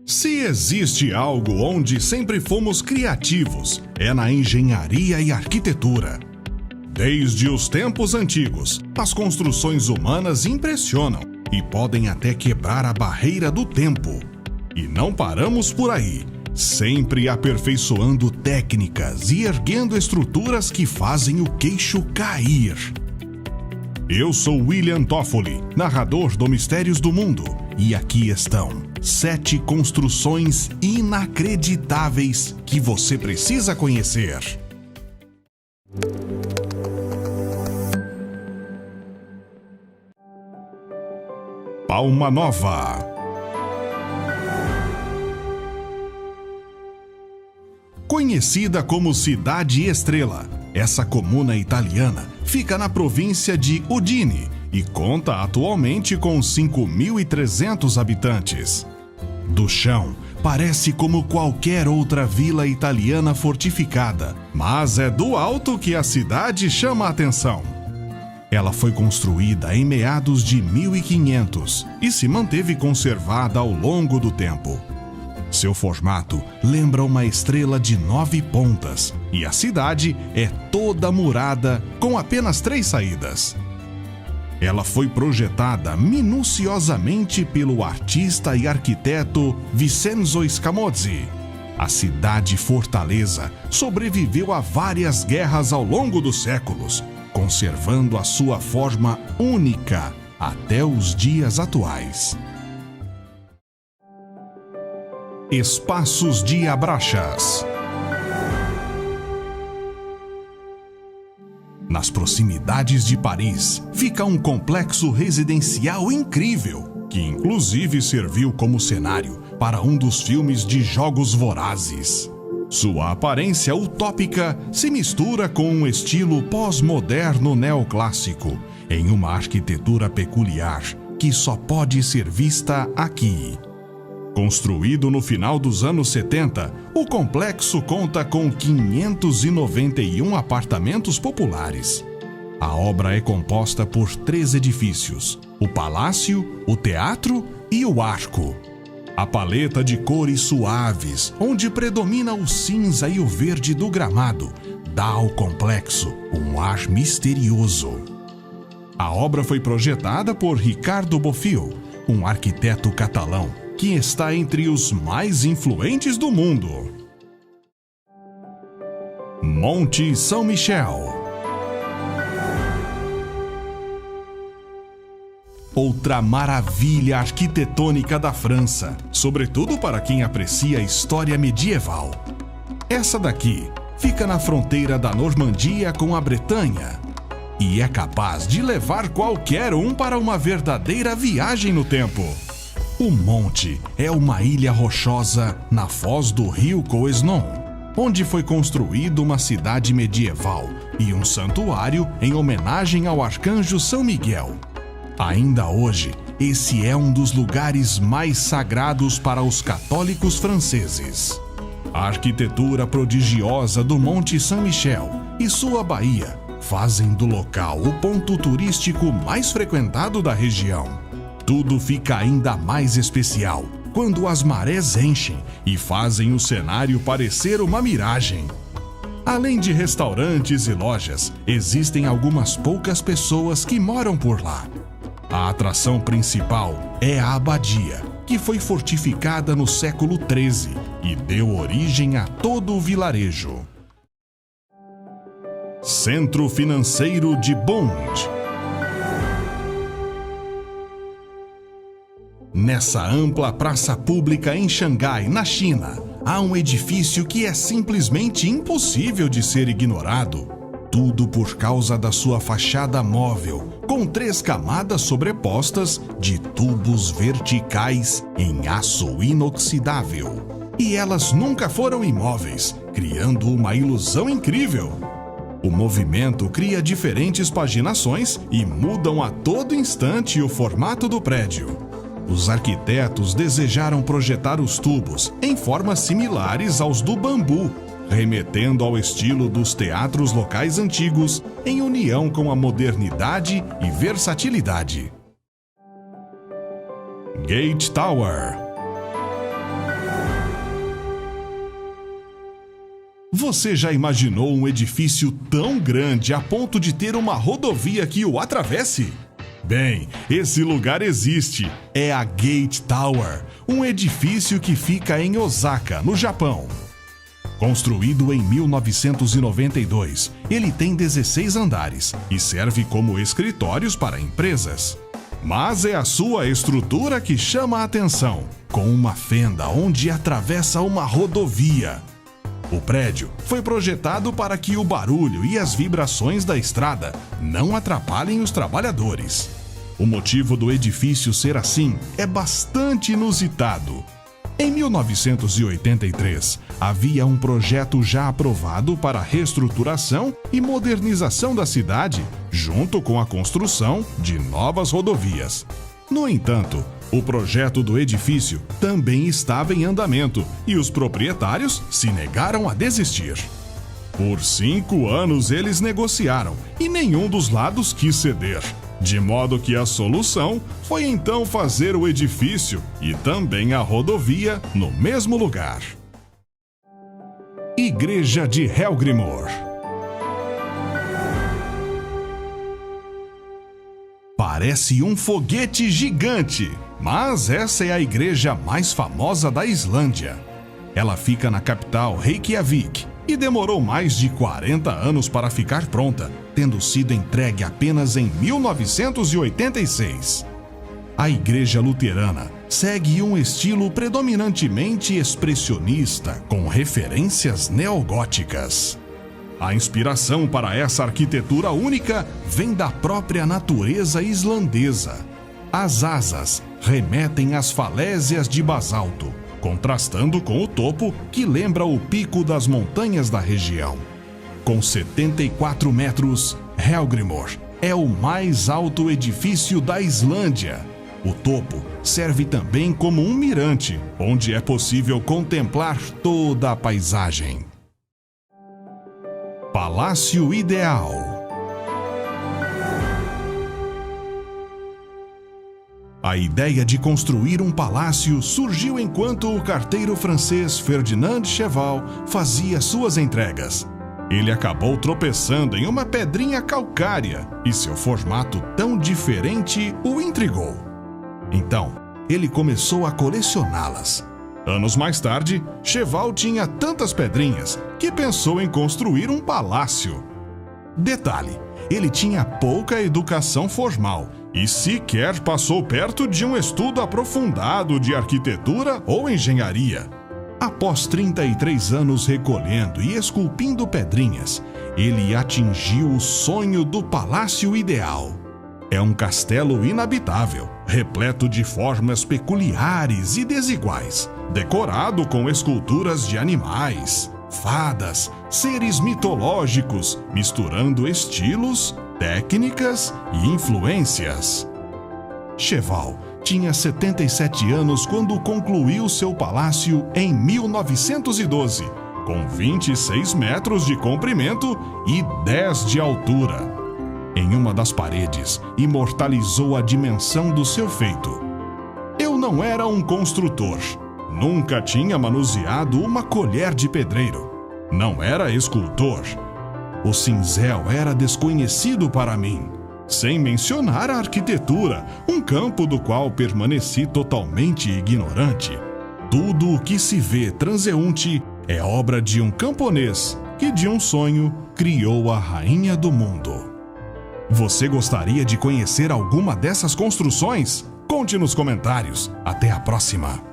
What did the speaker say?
Se existe algo onde sempre fomos criativos, é na engenharia e arquitetura. Desde os tempos antigos, as construções humanas impressionam e podem até quebrar a barreira do tempo. E não paramos por aí, sempre aperfeiçoando técnicas e erguendo estruturas que fazem o queixo cair. Eu sou William Toffoli, narrador do Mistérios do Mundo, e aqui estão 7 construções inacreditáveis que você precisa conhecer. Palma Nova. Conhecida como Cidade Estrela, essa comuna italiana fica na província de Udine e conta atualmente com 5.300 habitantes. Do chão, parece como qualquer outra vila italiana fortificada, mas é do alto que a cidade chama a atenção. Ela foi construída em meados de 1500 e se manteve conservada ao longo do tempo. Seu formato lembra uma estrela de 9 pontas e a cidade é toda murada com apenas 3 saídas. Ela foi projetada minuciosamente pelo artista e arquiteto Vincenzo Scamozzi. A cidade-fortaleza sobreviveu a várias guerras ao longo dos séculos, conservando a sua forma única até os dias atuais. Espaços de Abraxas. Nas proximidades de Paris, fica um complexo residencial incrível, que inclusive serviu como cenário para um dos filmes de Jogos Vorazes. Sua aparência utópica se mistura com um estilo pós-moderno neoclássico, em uma arquitetura peculiar que só pode ser vista aqui. Construído no final dos anos 70, o complexo conta com 591 apartamentos populares. A obra é composta por 3 edifícios: o Palácio, o Teatro e o Arco. A paleta de cores suaves, onde predomina o cinza e o verde do gramado, dá ao complexo um ar misterioso. A obra foi projetada por Ricardo Bofill, um arquiteto catalão que está entre os mais influentes do mundo. Monte São Michel. Outra maravilha arquitetônica da França, sobretudo para quem aprecia a história medieval. Essa daqui fica na fronteira da Normandia com a Bretanha e é capaz de levar qualquer um para uma verdadeira viagem no tempo. O monte é uma ilha rochosa na foz do rio Coesnon, onde foi construída uma cidade medieval e um santuário em homenagem ao arcanjo São Miguel. Ainda hoje, esse é um dos lugares mais sagrados para os católicos franceses. A arquitetura prodigiosa do Monte São Michel e sua baía fazem do local o ponto turístico mais frequentado da região. Tudo fica ainda mais especial quando as marés enchem e fazem o cenário parecer uma miragem. Além de restaurantes e lojas, existem algumas poucas pessoas que moram por lá. A atração principal é a abadia, que foi fortificada no século XIII e deu origem a todo o vilarejo. Centro Financeiro de Bund. Nessa ampla praça pública em Xangai, na China, há um edifício que é simplesmente impossível de ser ignorado. Tudo por causa da sua fachada móvel, com 3 camadas sobrepostas de tubos verticais em aço inoxidável. E elas nunca foram imóveis, criando uma ilusão incrível. O movimento cria diferentes paginações e mudam a todo instante o formato do prédio. Os arquitetos desejaram projetar os tubos em formas similares aos do bambu, remetendo ao estilo dos teatros locais antigos, em união com a modernidade e versatilidade. Gate Tower. Você já imaginou um edifício tão grande a ponto de ter uma rodovia que o atravesse? Bem, esse lugar existe. É a Gate Tower, um edifício que fica em Osaka, no Japão. Construído em 1992, ele tem 16 andares e serve como escritórios para empresas. Mas é a sua estrutura que chama a atenção, com uma fenda onde atravessa uma rodovia. O prédio foi projetado para que o barulho e as vibrações da estrada não atrapalhem os trabalhadores. O motivo do edifício ser assim é bastante inusitado. Em 1983, havia um projeto já aprovado para a reestruturação e modernização da cidade, junto com a construção de novas rodovias. No entanto, o projeto do edifício também estava em andamento e os proprietários se negaram a desistir. Por 5 anos eles negociaram e nenhum dos lados quis ceder, de modo que a solução foi então fazer o edifício e também a rodovia no mesmo lugar. Igreja de Helgrimor. Parece um foguete gigante, mas essa é a igreja mais famosa da Islândia. Ela fica na capital Reykjavik e demorou mais de 40 anos para ficar pronta, tendo sido entregue apenas em 1986. A igreja luterana segue um estilo predominantemente expressionista, com referências neogóticas. A inspiração para essa arquitetura única vem da própria natureza islandesa. As asas remetem às falésias de basalto, contrastando com o topo que lembra o pico das montanhas da região. Com 74 metros, Helgrimor é o mais alto edifício da Islândia. O topo serve também como um mirante, onde é possível contemplar toda a paisagem. Palácio Ideal. A ideia de construir um palácio surgiu enquanto o carteiro francês Ferdinand Cheval fazia suas entregas. Ele acabou tropeçando em uma pedrinha calcária e seu formato tão diferente o intrigou. Então, ele começou a colecioná-las. Anos mais tarde, Cheval tinha tantas pedrinhas que pensou em construir um palácio. Detalhe, ele tinha pouca educação formal e sequer passou perto de um estudo aprofundado de arquitetura ou engenharia. Após 33 anos recolhendo e esculpindo pedrinhas, ele atingiu o sonho do Palácio Ideal. É um castelo inabitável, repleto de formas peculiares e desiguais, decorado com esculturas de animais, fadas, seres mitológicos, misturando estilos, técnicas e influências. Cheval tinha 77 anos quando concluiu seu palácio em 1912, com 26 metros de comprimento e 10 de altura. Em uma das paredes, imortalizou a dimensão do seu feito. Eu não era um construtor. Nunca tinha manuseado uma colher de pedreiro. Não era escultor. O cinzel era desconhecido para mim, sem mencionar a arquitetura, um campo do qual permaneci totalmente ignorante. Tudo o que se vê transeunte é obra de um camponês que, de um sonho, criou a rainha do mundo. Você gostaria de conhecer alguma dessas construções? Conte nos comentários. Até a próxima!